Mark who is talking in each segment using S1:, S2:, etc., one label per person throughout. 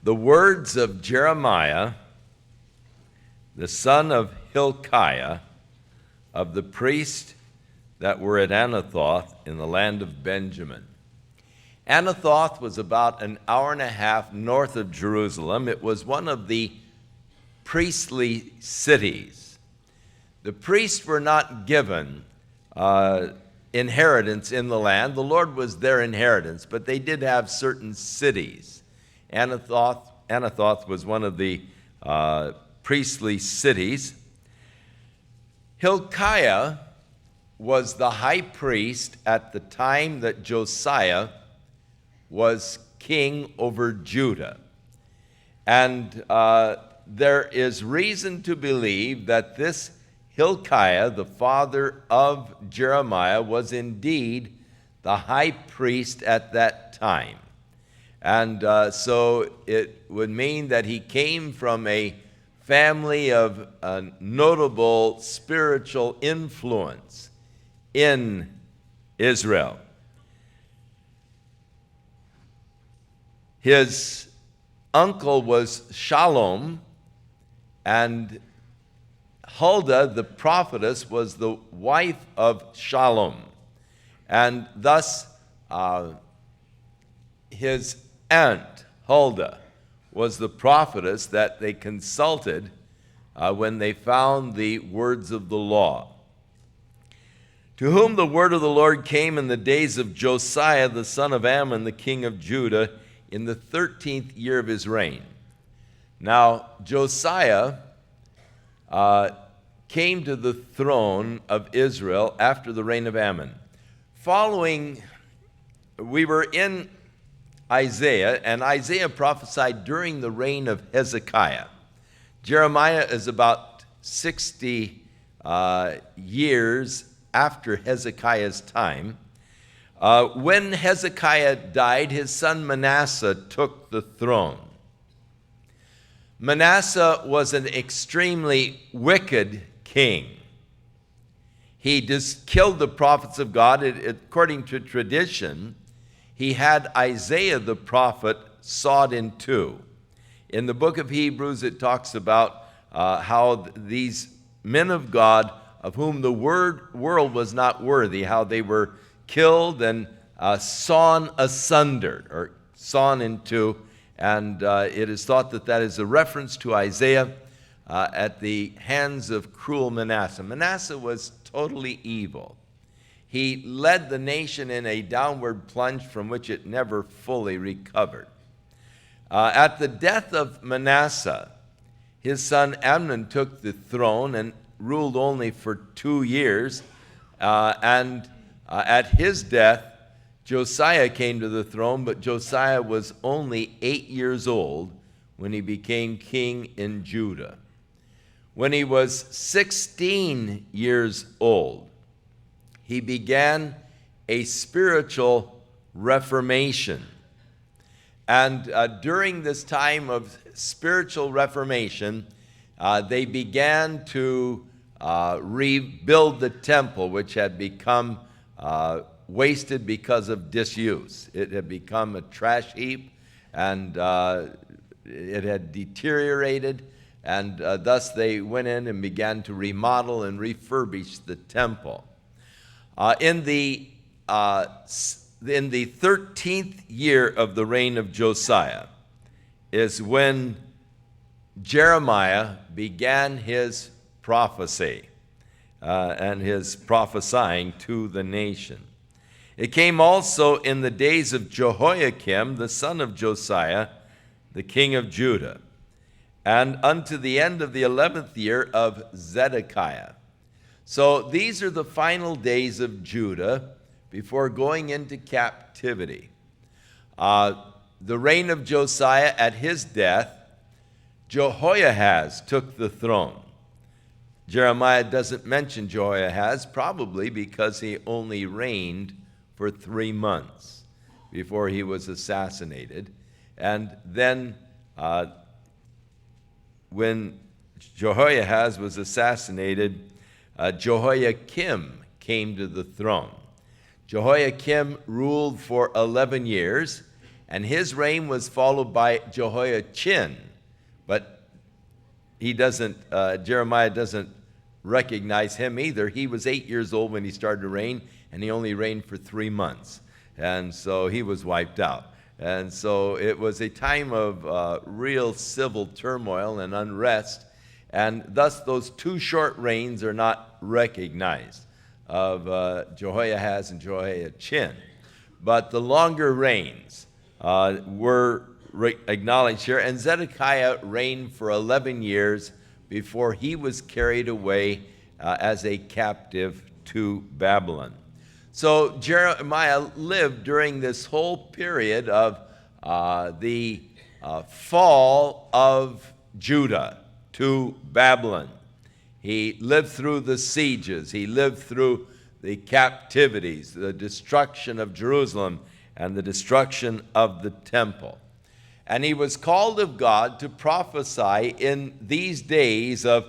S1: the words of Jeremiah, the son of Hilkiah, of the priests that were at Anathoth in the land of Benjamin. Anathoth was about an hour and a half north of Jerusalem. It was one of the priestly cities. The priests were not given inheritance in the land. The Lord was their inheritance, but they did have certain cities. Anathoth was one of the priestly cities. Hilkiah was the high priest at the time that Josiah was king over Judah. And there is reason to believe that this Hilkiah, the father of Jeremiah, was indeed the high priest at that time. And so it would mean that he came from a family of notable spiritual influence in Israel. His uncle was Shallum, and Huldah, the prophetess, was the wife of Shallum. And thus, his aunt, Huldah, was the prophetess that they consulted when they found the words of the law. To whom the word of the Lord came in the days of Josiah, the son of Ammon, the king of Judah, in the 13th year of his reign. Now, Josiah came to the throne of Israel after the reign of Ammon. We were in Isaiah, and Isaiah prophesied during the reign of Hezekiah. Jeremiah is about 60 years after Hezekiah's time. When Hezekiah died, his son Manasseh took the throne. Manasseh was an extremely wicked king. He just killed the prophets of God. According to tradition, he had Isaiah the prophet sawed in two. In the book of Hebrews, it talks about how these men of God, of whom the world was not worthy, how they were killed and sawn asunder, or sawn in two. And it is thought that that is a reference to Isaiah at the hands of cruel Manasseh. Manasseh was totally evil. He led the nation in a downward plunge from which it never fully recovered. At the death of Manasseh, his son Amnon took the throne and ruled only for 2 years. At his death, Josiah came to the throne, but Josiah was only 8 years old when he became king in Judah. When he was 16 years old, he began a spiritual reformation. And during this time of spiritual reformation, they began to rebuild the temple, which had become wasted because of disuse. It had become a trash heap, and it had deteriorated, and thus they went in and began to remodel and refurbish the temple. In the 13th year of the reign of Josiah is when Jeremiah began his prophecy and his prophesying to the nation. It came also in the days of Jehoiakim, the son of Josiah, the king of Judah, and unto the end of the 11th year of Zedekiah. So these are the final days of Judah before going into captivity. The reign of Josiah, at his death, Jehoiahaz took the throne. Jeremiah doesn't mention Jehoiahaz, probably because he only reigned for 3 months before he was assassinated. And then when Jehoiahaz was assassinated, Jehoiakim came to the throne. Jehoiakim ruled for 11 years, And his reign was followed by Jehoiachin. But Jeremiah doesn't recognize him either. He was 8 years old when he started to reign, and he only reigned for 3 months. And so he was wiped out. And so it was a time of real civil turmoil and unrest, and thus those 2 short reigns are not recognized of Jehoiahaz and Jehoiachin. But the longer reigns were acknowledged here, and Zedekiah reigned for 11 years before he was carried away as a captive to Babylon. So Jeremiah lived during this whole period of the fall of Judah to Babylon. He lived through the sieges. He lived through the captivities, the destruction of Jerusalem, and the destruction of the temple. And he was called of God to prophesy in these days of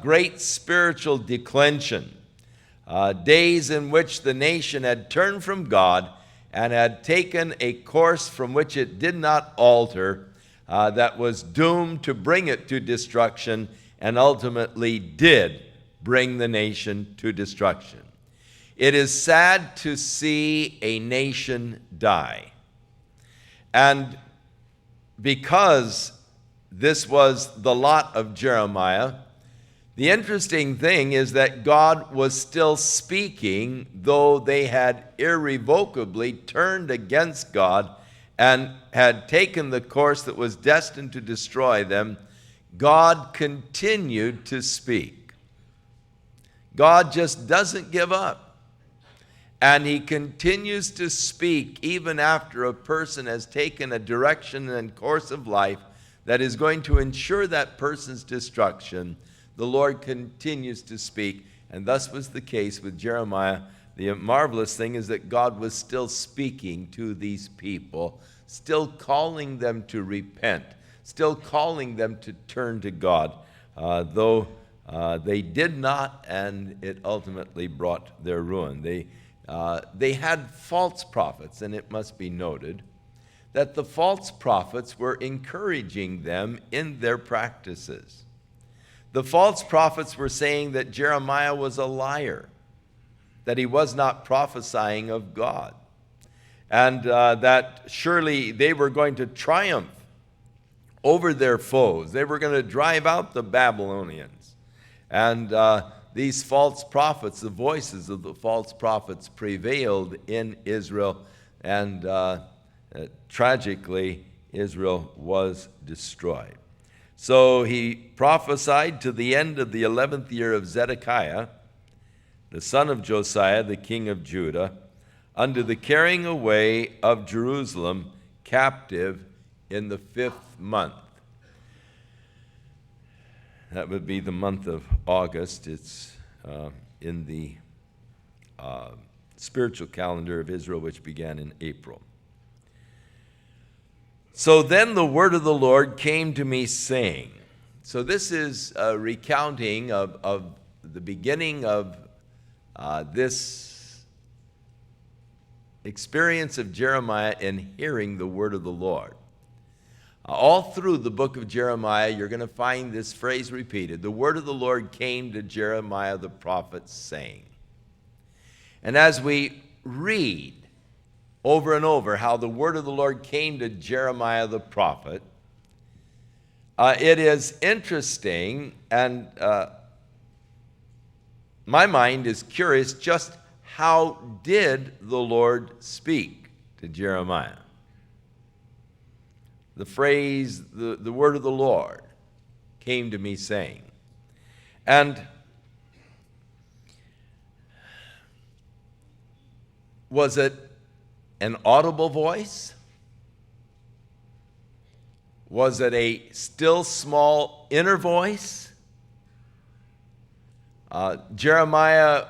S1: great spiritual declension. Days in which the nation had turned from God and had taken a course from which it did not alter, that was doomed to bring it to destruction, and ultimately did bring the nation to destruction. It is sad to see a nation die. And because this was the lot of Jeremiah, the interesting thing is that God was still speaking, though they had irrevocably turned against God and had taken the course that was destined to destroy them. God continued to speak. God just doesn't give up. And he continues to speak even after a person has taken a direction and course of life that is going to ensure that person's destruction. The Lord continues to speak, and thus was the case with Jeremiah. The marvelous thing is that God was still speaking to these people, still calling them to repent, still calling them to turn to God, though they did not, and it ultimately brought their ruin. They had false prophets, and it must be noted that the false prophets were encouraging them in their practices. The false prophets were saying that Jeremiah was a liar, that he was not prophesying of God, and that surely they were going to triumph over their foes. They were going to drive out the Babylonians. And these false prophets, the voices of the false prophets prevailed in Israel, and tragically, Israel was destroyed. So he prophesied to the end of the 11th year of Zedekiah, the son of Josiah, the king of Judah, unto the carrying away of Jerusalem captive in the 5th month. That would be the month of August. It's in the spiritual calendar of Israel, which began in April. So then the word of the Lord came to me, saying. So this is a recounting of the beginning of this experience of Jeremiah in hearing the word of the Lord. All through the book of Jeremiah, you're going to find this phrase repeated. The word of the Lord came to Jeremiah the prophet, saying. And as we read over and over how the word of the Lord came to Jeremiah the prophet, it is interesting, and my mind is curious, just how did the Lord speak to Jeremiah? The phrase, the word of the Lord came to me, saying. And was it an audible voice? Was it a still small inner voice? Jeremiah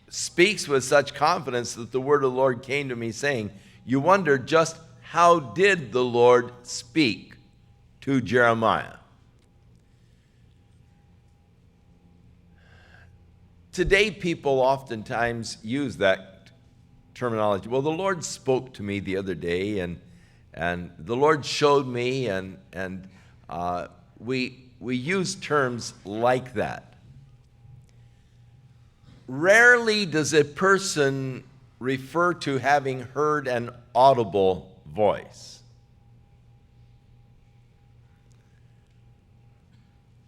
S1: speaks with such confidence that the word of the Lord came to me, saying. You wonder just how did the Lord speak to Jeremiah? Today, people oftentimes use that terminology. Well, the Lord spoke to me the other day, and the Lord showed me, and we use terms like that. Rarely does a person refer to having heard an audible voice.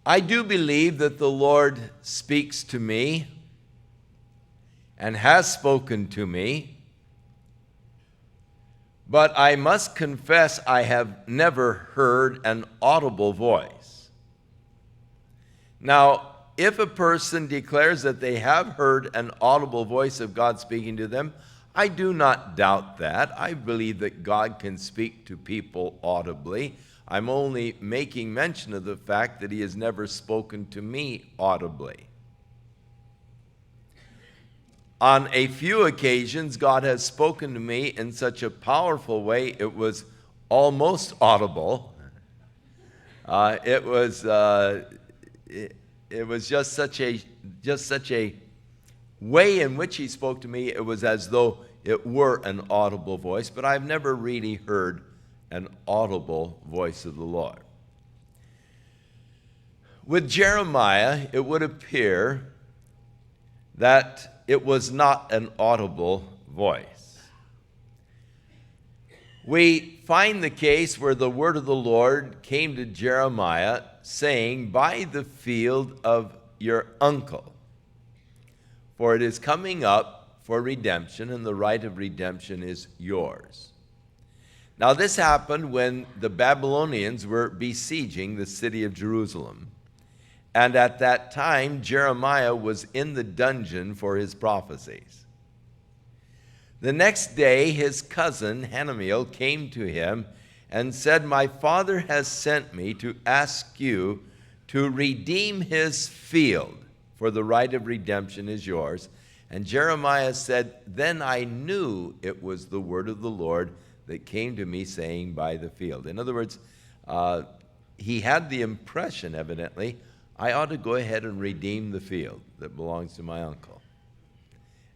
S1: I do believe that the Lord speaks to me and has spoken to me, but I must confess I have never heard an audible voice. Now, if a person declares that they have heard an audible voice of God speaking to them, I do not doubt that. I believe that God can speak to people audibly. I'm only making mention of the fact that he has never spoken to me audibly. On a few occasions, God has spoken to me in such a powerful way, it was almost audible. It was just such a way in which he spoke to me. It was as though it were an audible voice, but I've never really heard an audible voice of the Lord. With Jeremiah, it would appear that it was not an audible voice. We find the case where the word of the Lord came to Jeremiah saying, "Buy the field of your uncle, for it is coming up for redemption, and the right of redemption is yours." Now this happened when the Babylonians were besieging the city of Jerusalem. And at that time, Jeremiah was in the dungeon for his prophecies. The next day, his cousin Hananiel came to him and said, "My father has sent me to ask you to redeem his field, for the right of redemption is yours." And Jeremiah said, "Then I knew it was the word of the Lord that came to me saying, 'Buy the field.'" In other words, he had the impression, evidently, I ought to go ahead and redeem the field that belongs to my uncle.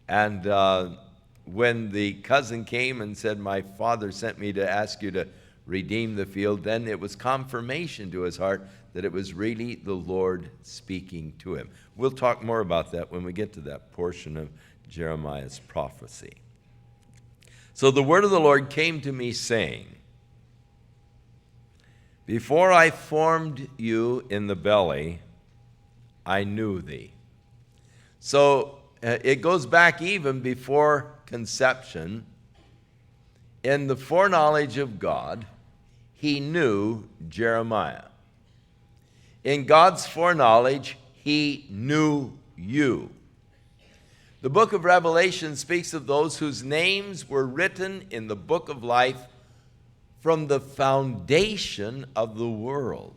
S1: And when the cousin came and said, "My father sent me to ask you to redeem the field," then it was confirmation to his heart that it was really the Lord speaking to him. We'll talk more about that when we get to that portion of Jeremiah's prophecy. So the word of the Lord came to me saying, "Before I formed you in the belly, I knew thee." So it goes back even before conception. In the foreknowledge of God, he knew Jeremiah. In God's foreknowledge, he knew you. The book of Revelation speaks of those whose names were written in the book of life from the foundation of the world.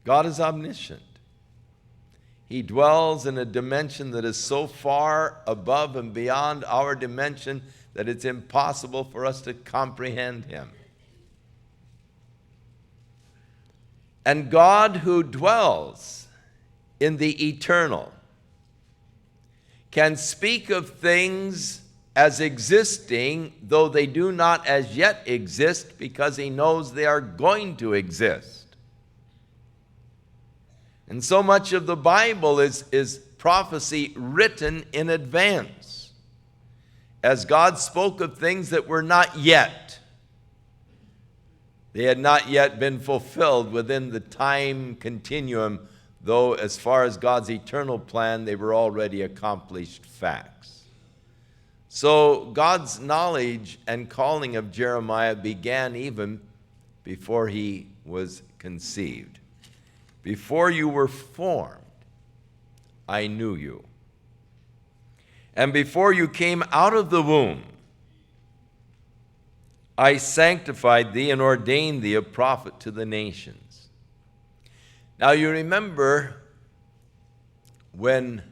S1: God is omniscient. He dwells in a dimension that is so far above and beyond our dimension that it's impossible for us to comprehend him. And God, who dwells in the eternal, can speak of things as existing, though they do not as yet exist, because he knows they are going to exist. And so much of the Bible is prophecy written in advance, as God spoke of things that were not yet. They had not yet been fulfilled within the time continuum, though as far as God's eternal plan, they were already accomplished facts. So God's knowledge and calling of Jeremiah began even before he was conceived. "Before you were formed, I knew you. And before you came out of the womb, I sanctified thee and ordained thee a prophet to the nations." Now you remember when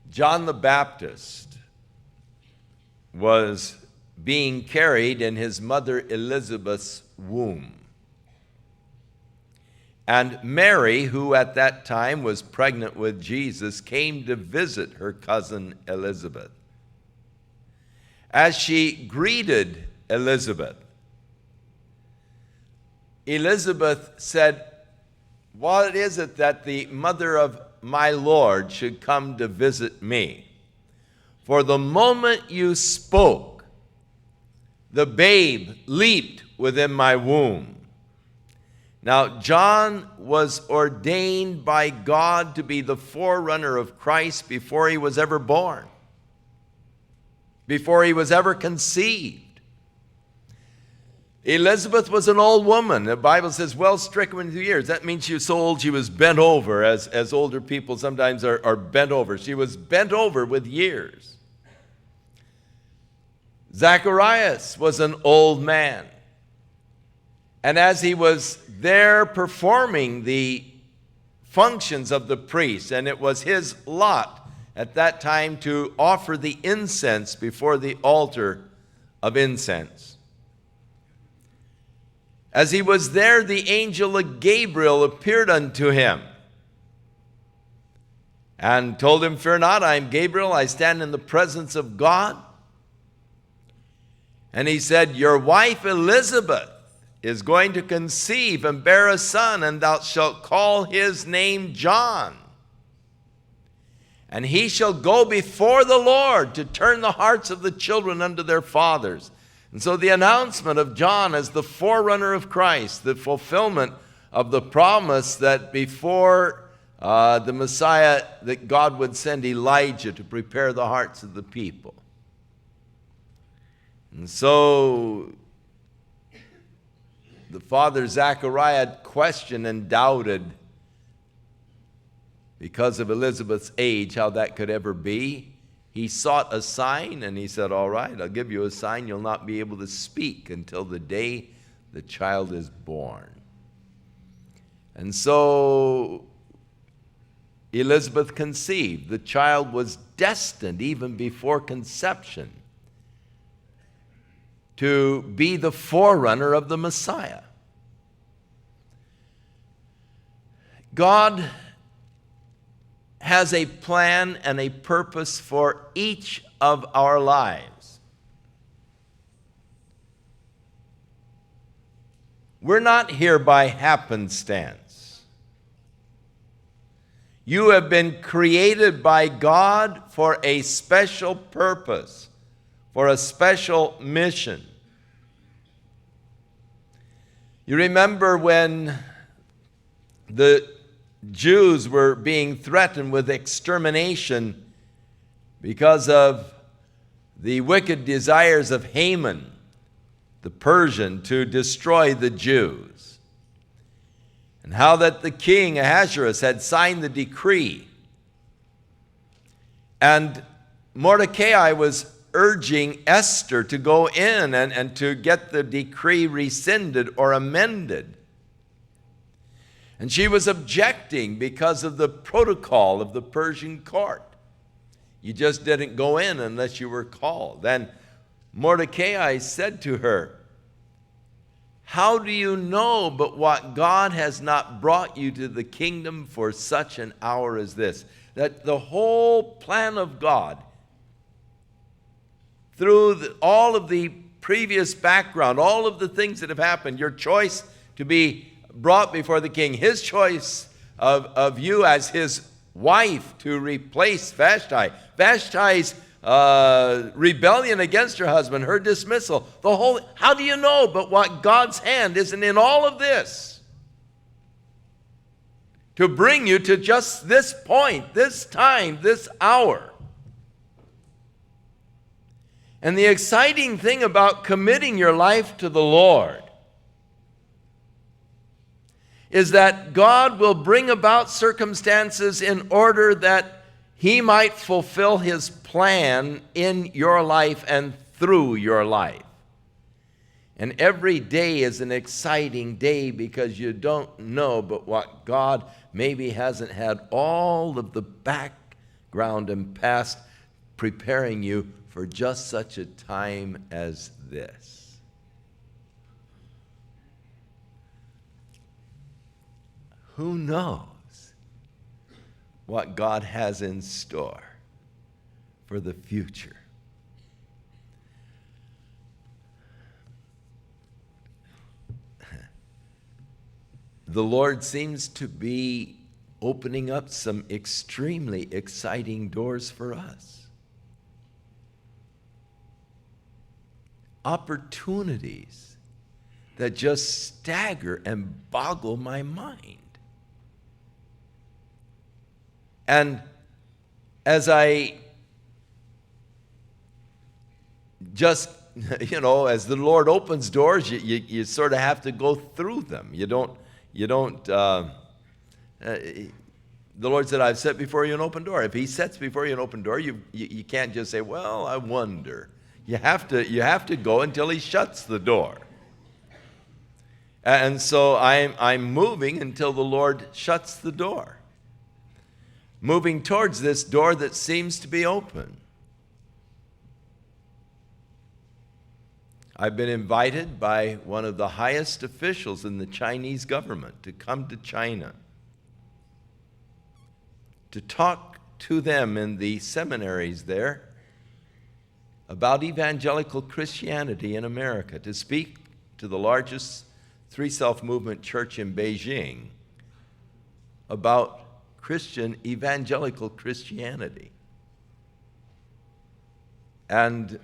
S1: John the Baptist was being carried in his mother Elizabeth's womb. And Mary, who at that time was pregnant with Jesus, came to visit her cousin Elizabeth. As she greeted Elizabeth, Elizabeth said, "What is it that the mother of my Lord should come to visit me? For the moment you spoke, the babe leaped within my womb." Now, John was ordained by God to be the forerunner of Christ before he was ever born, before he was ever conceived. Elizabeth was an old woman. The Bible says, well stricken with years. That means she was so old she was bent over, as older people sometimes are bent over. She was bent over with years. Zacharias was an old man. And as he was there performing the functions of the priest, and it was his lot at that time to offer the incense before the altar of incense. As he was there, the angel Gabriel appeared unto him and told him, "Fear not, I am Gabriel, I stand in the presence of God." And he said, "Your wife Elizabeth is going to conceive and bear a son, and thou shalt call his name John. And he shall go before the Lord to turn the hearts of the children unto their fathers." And so the announcement of John as the forerunner of Christ, the fulfillment of the promise that before the Messiah, that God would send Elijah to prepare the hearts of the people. And so the father Zechariah questioned and doubted because of Elizabeth's age how that could ever be. He sought a sign, and he said, "All right, I'll give you a sign. You'll not be able to speak until the day the child is born." And so Elizabeth conceived. The child was destined even before conception to be the forerunner of the Messiah. God has a plan and a purpose for each of our lives. We're not here by happenstance. You have been created by God for a special purpose, for a special mission. You remember when the Jews were being threatened with extermination because of the wicked desires of Haman, the Persian, to destroy the Jews. And how that the king Ahasuerus had signed the decree. And Mordecai was urging Esther to go in and to get the decree rescinded or amended. And she was objecting because of the protocol of the Persian court. You just didn't go in unless you were called. Then Mordecai said to her, "How do you know but what God has not brought you to the kingdom for such an hour as this?" That the whole plan of God, through all of the previous background, all of the things that have happened, your choice to be brought before the king, his choice of you as his wife to replace Vashti, Vashti's rebellion against her husband, her dismissal, the whole, how do you know but what God's hand isn't in all of this to bring you to just this point, this time, this hour? And the exciting thing about committing your life to the Lord is that God will bring about circumstances in order that he might fulfill his plan in your life and through your life. And every day is an exciting day because you don't know but what God maybe hasn't had all of the background and past preparing you for just such a time as this. who knows what God has in store for the future? The Lord seems to be opening up some extremely exciting doors for us. Opportunities that just stagger and boggle my mind. And as I just, as the Lord opens doors, you sort of have to go through them. The Lord said, I've set before you an open door. If he sets before you an open door, you can't just say, well, I wonder. You have to go until he shuts the door. And so I'm moving until the Lord shuts the door. Moving towards this door that seems to be open. I've been invited by one of the highest officials in the Chinese government to come to China to talk to them in the seminaries there about evangelical Christianity in America, to speak to the largest Three Self-Movement church in Beijing about evangelical Christianity. And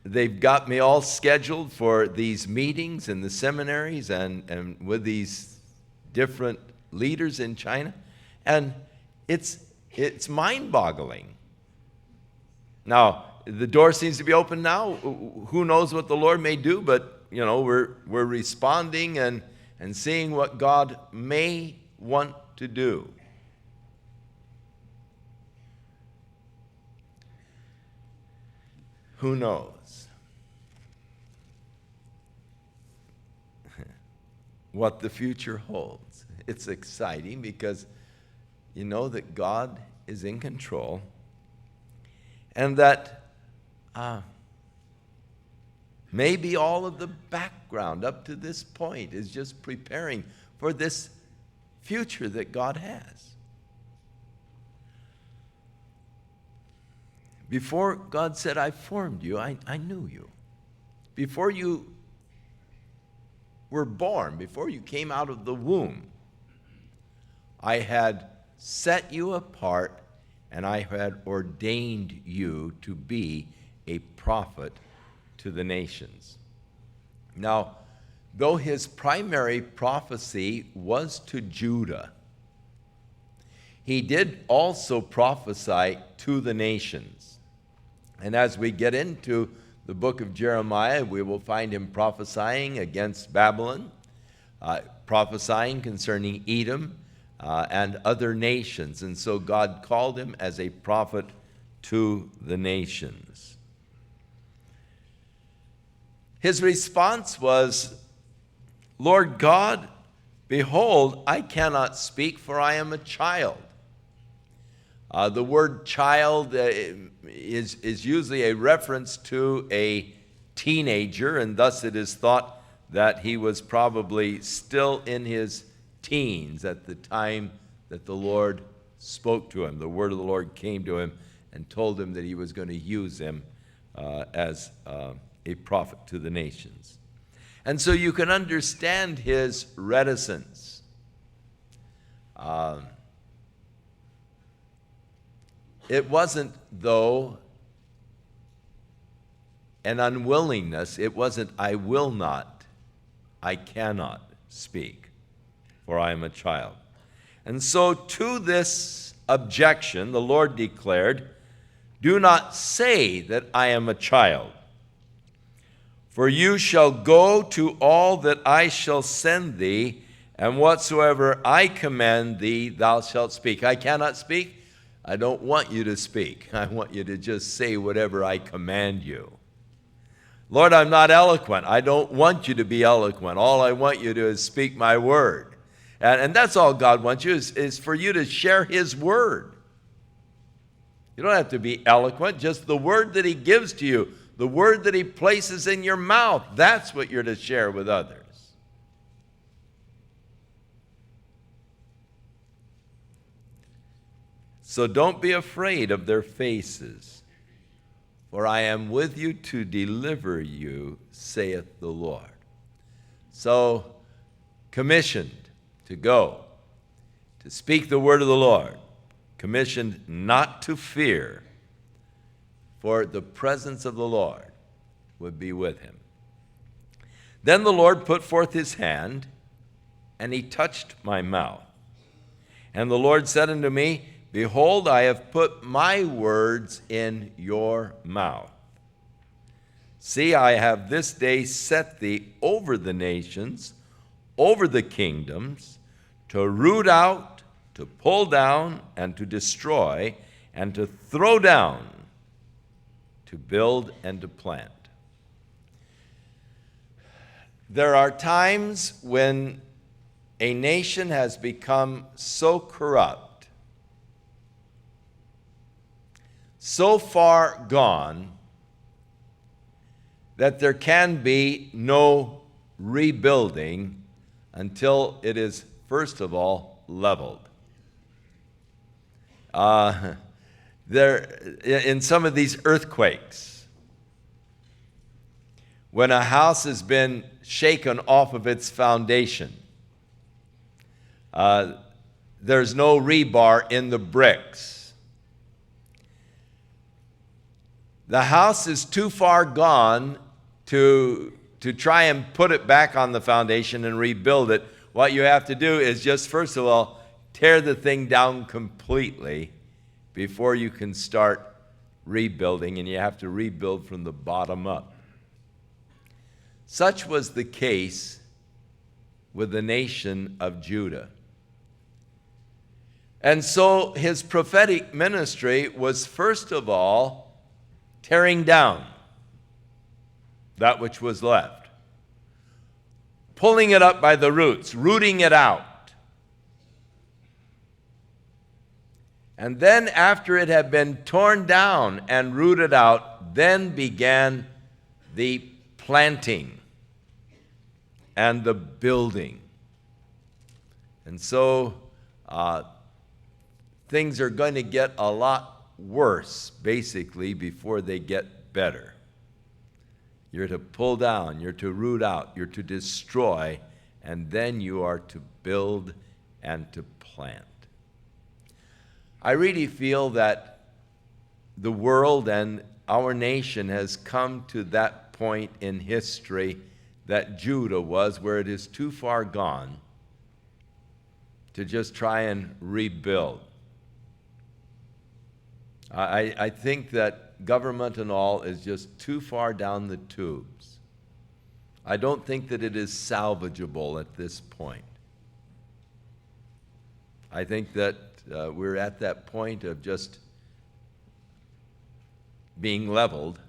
S1: they've got me all scheduled for these meetings in the seminaries and with these different leaders in China. And it's mind-boggling. Now, the door seems to be open now. Who knows what the Lord may do, but we're responding and seeing what God may want to do. Who knows what the future holds? It's exciting because you know that God is in control, and that maybe all of the background up to this point is just preparing for this future that God has. Before God said, I formed you, I knew you. Before you were born, before you came out of the womb, I had set you apart and I had ordained you to be a prophet to the nations. Now, though his primary prophecy was to Judah, he did also prophesy to the nations. And as we get into the book of Jeremiah, we will find him prophesying against Babylon, prophesying concerning Edom, and other nations. And so God called him as a prophet to the nations. His response was, Lord God, behold, I cannot speak, for I am a child. The word child is usually a reference to a teenager, and thus it is thought that he was probably still in his teens at the time that the Lord spoke to him. The word of the Lord came to him and told him that he was going to use him as a prophet to the nations. And so you can understand his reticence. It wasn't, though, an unwillingness. It wasn't, I will not, I cannot speak, for I am a child. And so to this objection, the Lord declared, do not say that I am a child, for you shall go to all that I shall send thee, and whatsoever I command thee, thou shalt speak. I cannot speak. I don't want you to speak. I want you to just say whatever I command you. Lord, I'm not eloquent. I don't want you to be eloquent. All I want you to do is speak my word. And that's all God wants you, is for you to share his word. You don't have to be eloquent. Just the word that he gives to you, the word that he places in your mouth, that's what you're to share with others. So don't be afraid of their faces, for I am with you to deliver you, saith the Lord. So, commissioned to go, to speak the word of the Lord, commissioned not to fear, for the presence of the Lord would be with him. Then the Lord put forth his hand, and he touched my mouth. And the Lord said unto me, Behold, I have put my words in your mouth. See, I have this day set thee over the nations, over the kingdoms, to root out, to pull down, and to destroy, and to throw down, to build and to plant. There are times when a nation has become so corrupt, so far gone, that there can be no rebuilding until it is, first of all, leveled. In some of these earthquakes, when a house has been shaken off of its foundation, there's no rebar in the bricks. The house is too far gone to try and put it back on the foundation and rebuild it. What you have to do is just, first of all, tear the thing down completely before you can start rebuilding, and you have to rebuild from the bottom up. Such was the case with the nation of Judah. And so his prophetic ministry was, first of all, tearing down that which was left, pulling it up by the roots, rooting it out. And then after it had been torn down and rooted out, then began the planting and the building. And so things are going to get a lot worse, basically, before they get better. You're to pull down, you're to root out, you're to destroy, and then you are to build and to plant. I really feel that the world and our nation has come to that point in history that Judah was, where it is too far gone to just try and rebuild. I think that government and all is just too far down the tubes. I don't think that it is salvageable at this point. I think that we're at that point of just being leveled.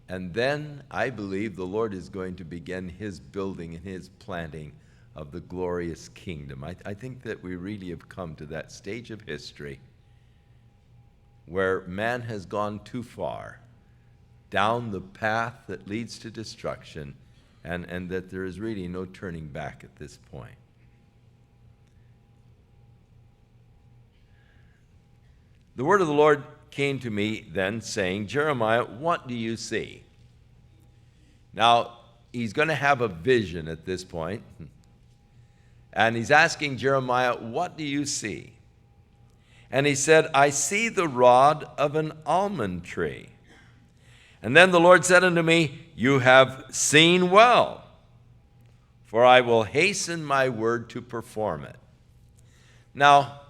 S1: And then I believe the Lord is going to begin his building and his planting of the glorious kingdom. I think that we really have come to that stage of history where man has gone too far down the path that leads to destruction, and that there is really no turning back at this point. The word of the Lord came to me then, saying, Jeremiah, what do you see? Now, he's going to have a vision at this point, and he's asking Jeremiah, what do you see? And he said, I see the rod of an almond tree. And then the Lord said unto me, you have seen well, for I will hasten my word to perform it. Now,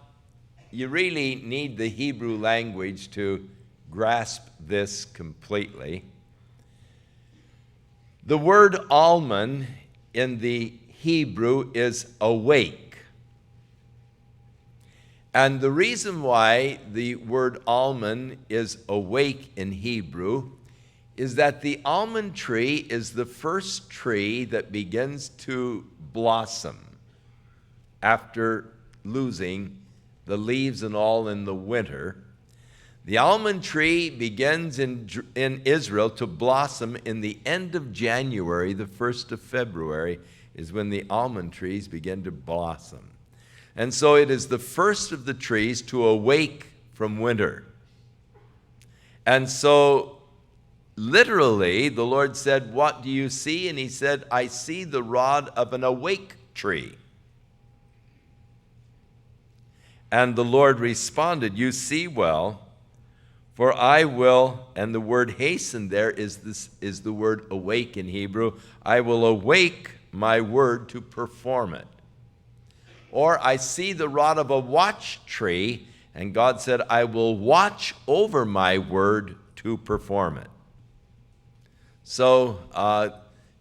S1: you really need the Hebrew language to grasp this completely. The word almond in the Hebrew is awake. And the reason why the word almond is awake in Hebrew is that the almond tree is the first tree that begins to blossom after losing the leaves and all in the winter. The almond tree begins in Israel to blossom in the end of January. The 1st of February is when the almond trees begin to blossom. And so it is the first of the trees to awake from winter. And so literally the Lord said, "What do you see?" And he said, "I see the rod of an awake tree." And the Lord responded, "You see well, for I will," and the word hasten there is the word awake in Hebrew, "I will awake my word to perform it." Or I see the rod of a watch tree, and God said, "I will watch over my word to perform it." So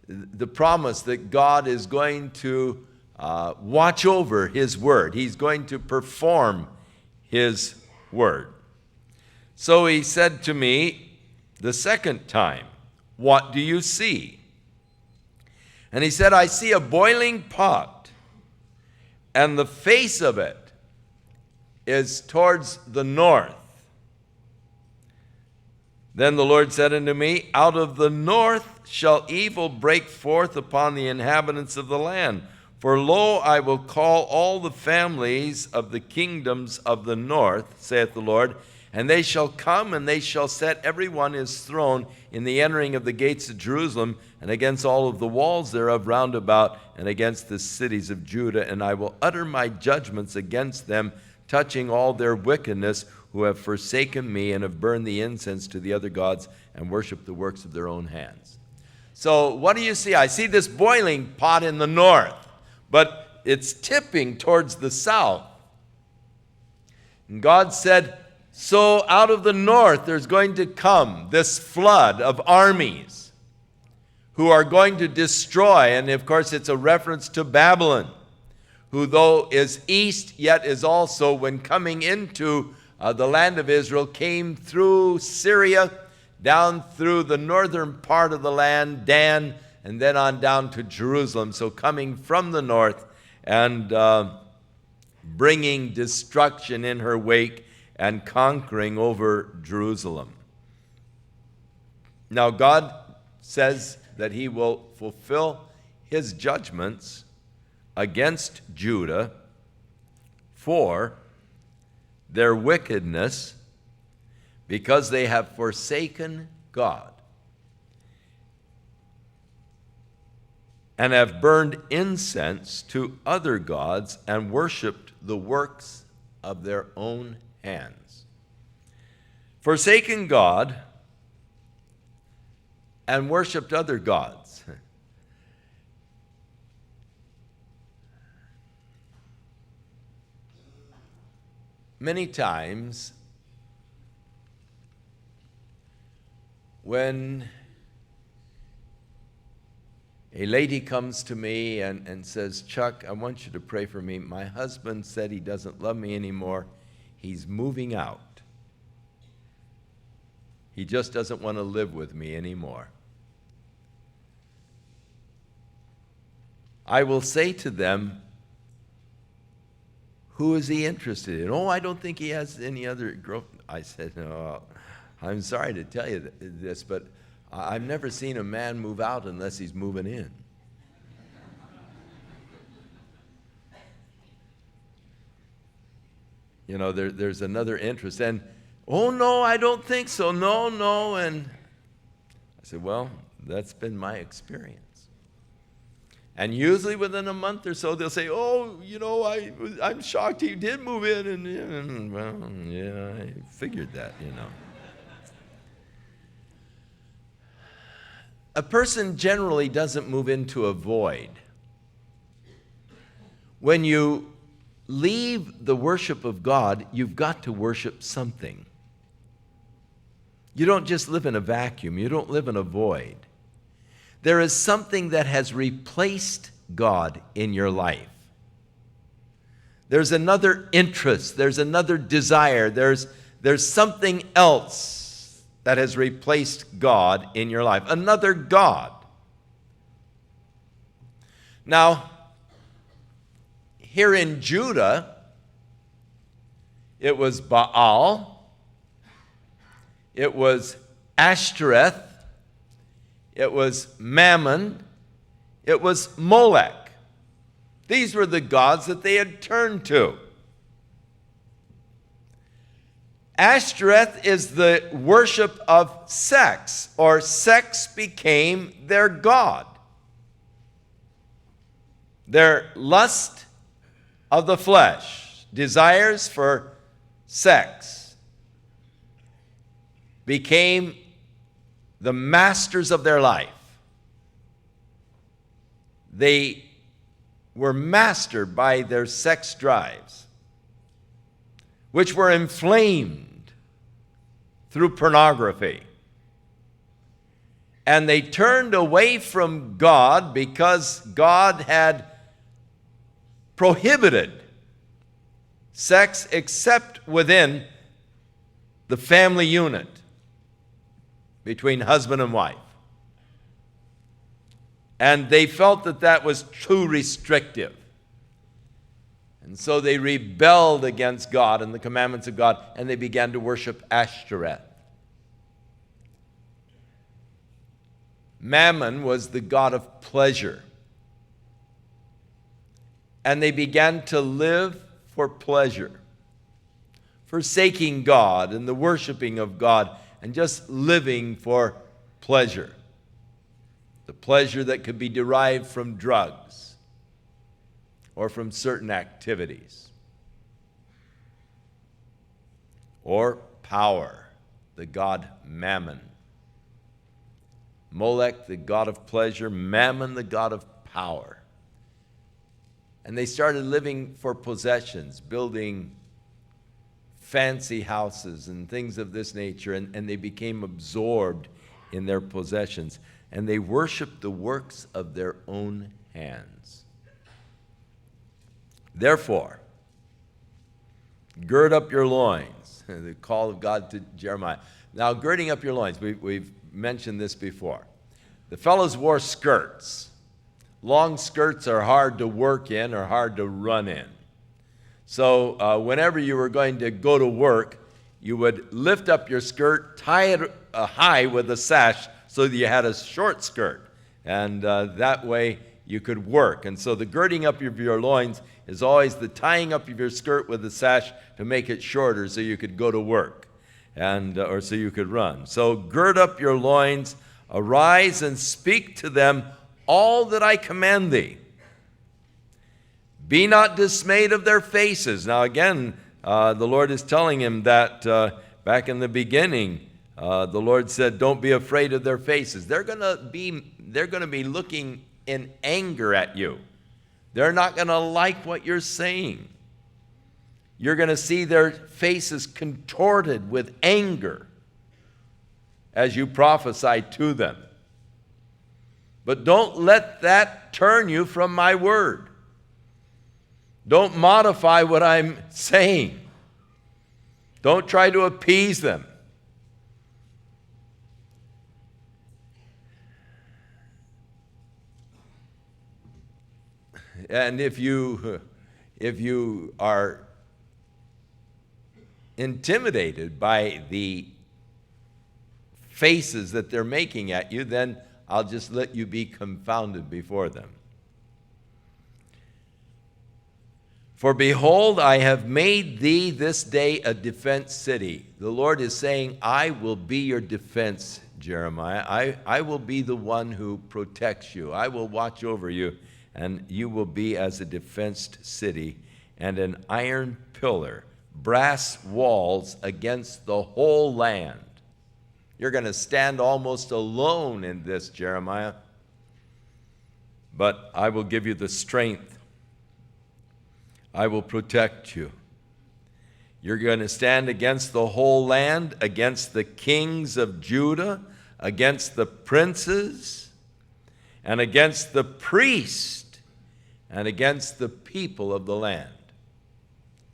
S1: the promise that God is going to watch over his word. He's going to perform his word. So he said to me the second time, "What do you see?" And he said, "I see a boiling pot, and the face of it is towards the north." Then the Lord said unto me, "Out of the north shall evil break forth upon the inhabitants of the land. For lo, I will call all the families of the kingdoms of the north, saith the Lord, and they shall come, and they shall set every one his throne in the entering of the gates of Jerusalem, and against all of the walls thereof round about, and against the cities of Judah. And I will utter my judgments against them, touching all their wickedness, who have forsaken me, and have burned the incense to the other gods, and worshiped the works of their own hands." So what do you see? I see this boiling pot in the north, but it's tipping towards the south. And God said, so out of the north there's going to come this flood of armies who are going to destroy, and of course it's a reference to Babylon, who though is east, yet is also, when coming into the land of Israel, came through Syria, down through the northern part of the land, Dan, and then on down to Jerusalem. So coming from the north and bringing destruction in her wake and conquering over Jerusalem. Now God says that he will fulfill his judgments against Judah for their wickedness, because they have forsaken God and have burned incense to other gods and worshiped the works of their own hands. Forsaken God and worshiped other gods. Many times when a lady comes to me and says, "Chuck, I want you to pray for me. My husband said he doesn't love me anymore. He's moving out. He just doesn't want to live with me anymore." I will say to them, "Who is he interested in?" "Oh, I don't think he has any other girl." I said, "No, I'm sorry to tell you this, but I've never seen a man move out unless he's moving in." You know, there's another interest. And, "Oh, no, I don't think so. No. And I said, "Well, that's been my experience." And usually within a month or so, they'll say, "Oh, you know, I'm shocked he did move in." And well, yeah, I figured that, you know. A person generally doesn't move into a void. When you leave the worship of God, you've got to worship something. You don't just live in a vacuum. You don't live in a void. There is something that has replaced God in your life. There's another interest. There's another desire. There's something else that has replaced God in your life. Another God. Now, here in Judah, it was Baal, it was Ashtoreth, it was Mammon, it was Molech. These were the gods that they had turned to. Ashtoreth is the worship of sex, or sex became their god. Their lust of the flesh, desires for sex, became the masters of their life. They were mastered by their sex drives, which were inflamed through pornography. And they turned away from God because God had prohibited sex except within the family unit between husband and wife. And they felt that that was too restrictive. And so they rebelled against God and the commandments of God, and they began to worship Ashtoreth. Mammon was the god of pleasure. And they began to live for pleasure, forsaking God and the worshiping of God, and just living for pleasure. The pleasure that could be derived from drugs or from certain activities, or power, the god Mammon. Molech, the god of pleasure, Mammon, the god of power. And they started living for possessions, building fancy houses and things of this nature, and they became absorbed in their possessions. And they worshiped the works of their own hands. Therefore, gird up your loins, the call of God to Jeremiah. Now, girding up your loins, we've mentioned this before. The fellows wore skirts. Long skirts are hard to work in or hard to run in. So whenever you were going to go to work, you would lift up your skirt, tie it high with a sash so that you had a short skirt. And that way you could work. And so the girding up of your loins is always the tying up of your skirt with a sash to make it shorter so you could go to work, and or so you could run. So gird up your loins, arise and speak to them all that I command thee. Be not dismayed of their faces. Now again, the Lord is telling him that back in the beginning, the Lord said, don't be afraid of their faces. They're going to be looking in anger at you. They're not going to like what you're saying. You're going to see their faces contorted with anger as you prophesy to them. But don't let that turn you from my word. Don't modify what I'm saying. Don't try to appease them. And if you are intimidated by the faces that they're making at you, then I'll just let you be confounded before them. For behold, I have made thee this day a defense city. The Lord is saying, I will be your defense, Jeremiah. I will be the one who protects you. I will watch over you, and you will be as a defensed city and an iron pillar, brass walls against the whole land. You're going to stand almost alone in this, Jeremiah. But I will give you the strength. I will protect you. You're going to stand against the whole land, against the kings of Judah, against the princes, and against the priest, and against the people of the land.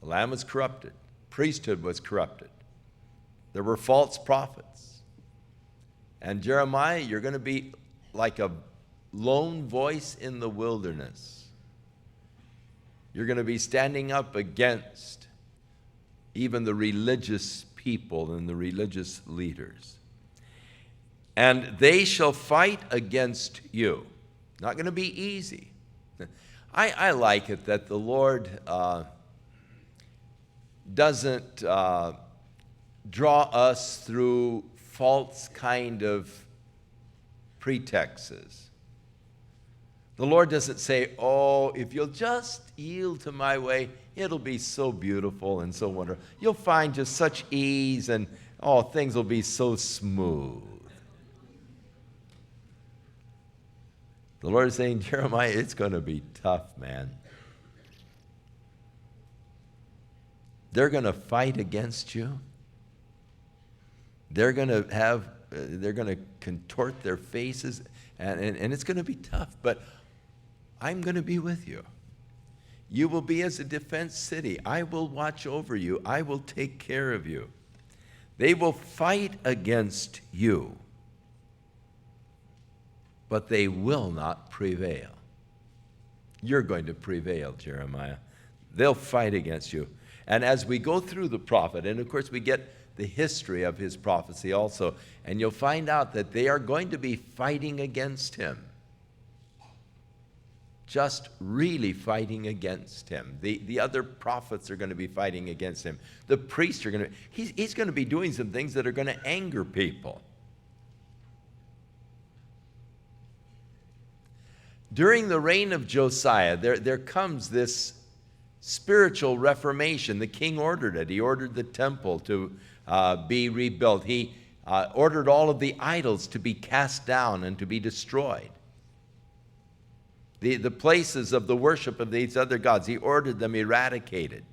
S1: The land was corrupted. Priesthood was corrupted. There were false prophets. And Jeremiah, you're going to be like a lone voice in the wilderness. You're going to be standing up against even the religious people and the religious leaders. And they shall fight against you. Not going to be easy. I like it that the Lord doesn't draw us through false kind of pretexts. The Lord doesn't say, oh, if you'll just yield to my way, it'll be so beautiful and so wonderful. You'll find just such ease and, oh, things will be so smooth. The Lord is saying, Jeremiah, it's going to be tough, man. They're going to fight against you. They're going to contort their faces, and it's going to be tough, but I'm going to be with you. You will be as a defense city. I will watch over you. I will take care of you. They will fight against you, but they will not prevail. You're going to prevail, Jeremiah. They'll fight against you. And as we go through the prophet, and of course we get the history of his prophecy also, and you'll find out that they are going to be fighting against him. Just really fighting against him. The other prophets are going to be fighting against him. The priests are going to, he's going to be doing some things that are going to anger people. During the reign of Josiah, there comes this spiritual reformation. The king ordered it. He ordered the temple to be rebuilt. He ordered all of the idols to be cast down and to be destroyed. The places of the worship of these other gods, he ordered them eradicated.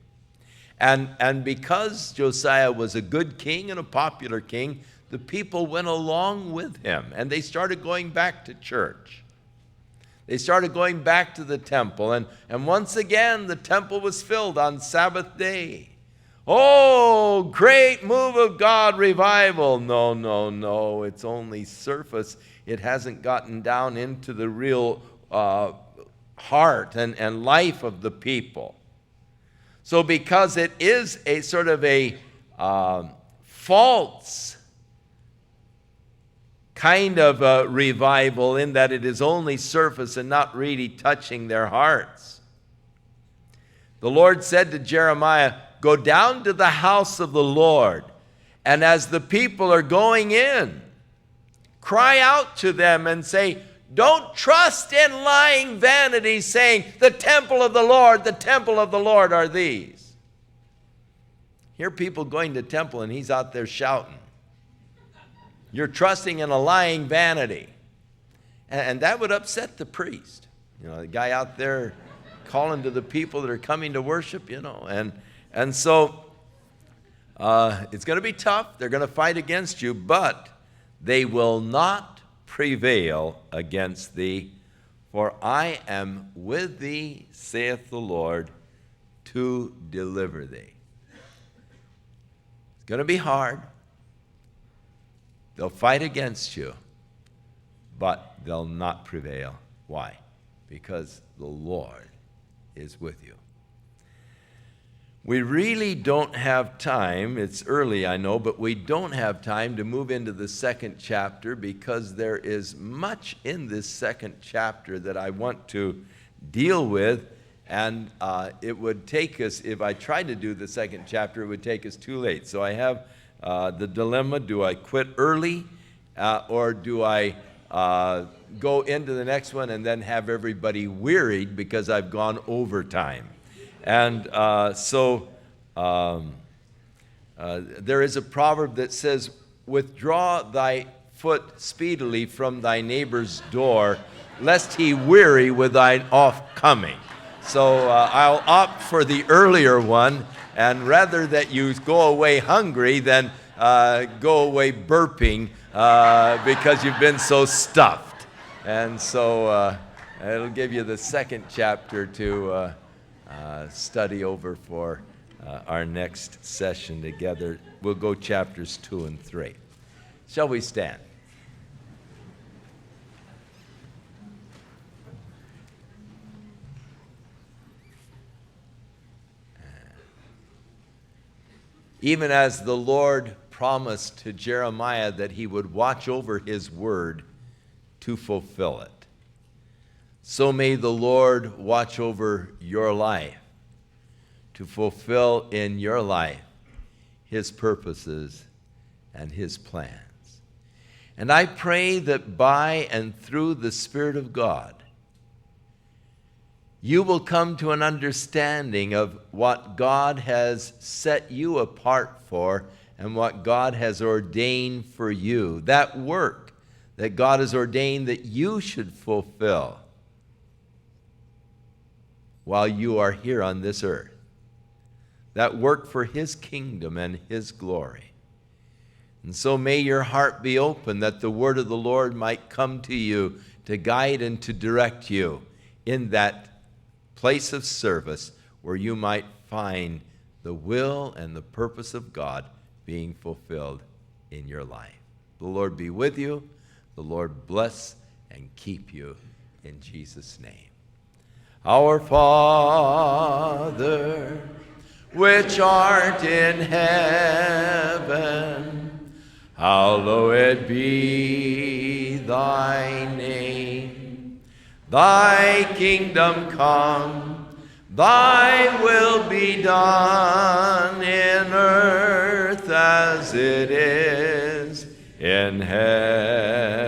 S1: And because Josiah was a good king and a popular king, the people went along with him, and they started going back to church. They started going back to the temple, and once again the temple was filled on Sabbath day. Oh, great move of God, revival. No, it's only surface. It hasn't gotten down into the real heart and life of the people. So because it is a sort of a false kind of a revival in that it is only surface and not really touching their hearts, the Lord said to Jeremiah, go down to the house of the Lord, and as the people are going in, cry out to them and say, don't trust in lying vanity, saying, the temple of the Lord are these. Hear people going to temple and he's out there shouting. You're trusting in a lying vanity. And that would upset the priest. You know, the guy out there calling to the people that are coming to worship, you know. And so it's going to be tough. They're going to fight against you, but they will not prevail against thee, for I am with thee, saith the Lord, to deliver thee. It's going to be hard. They'll fight against you, but they'll not prevail. Why? Because the Lord is with you. We really don't have time. It's early, I know, but we don't have time to move into the second chapter because there is much in this second chapter that I want to deal with, and it would take us, if I tried to do the second chapter, it would take us too late. So I have the dilemma, do I quit early or do I go into the next one and then have everybody wearied because I've gone over time? And there is a proverb that says, withdraw thy foot speedily from thy neighbor's door, lest he weary with thine off-coming. So I'll opt for the earlier one, and rather that you go away hungry than go away burping because you've been so stuffed. And so it'll give you the second chapter to study over for our next session together. We'll go chapters 2 and 3. Shall we stand? Even as the Lord promised to Jeremiah that he would watch over his word to fulfill it. So may the Lord watch over your life to fulfill in your life his purposes and his plans. And I pray that by and through the Spirit of God, you will come to an understanding of what God has set you apart for and what God has ordained for you. That work that God has ordained that you should fulfill while you are here on this earth. That work for his kingdom and his glory. And so may your heart be open that the word of the Lord might come to you to guide and to direct you in that place of service where you might find the will and the purpose of God being fulfilled in your life. The Lord be with you. The Lord bless and keep you in Jesus' name. Our Father, which art in heaven, hallowed be thy name. Thy kingdom come, thy will be done in earth as it is in heaven.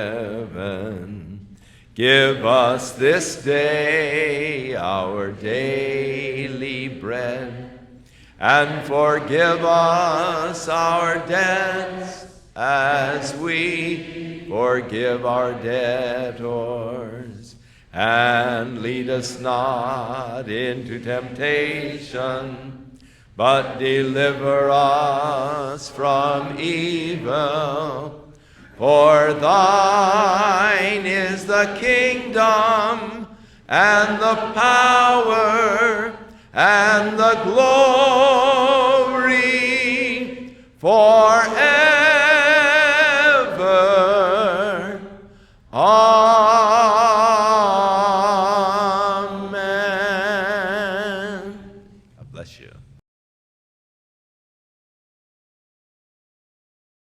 S1: Give us this day our daily bread, and forgive us our debts as we forgive our debtors. And lead us not into temptation, but deliver us from evil. For thine is the kingdom, and the power, and the glory, forever. Amen. God bless you.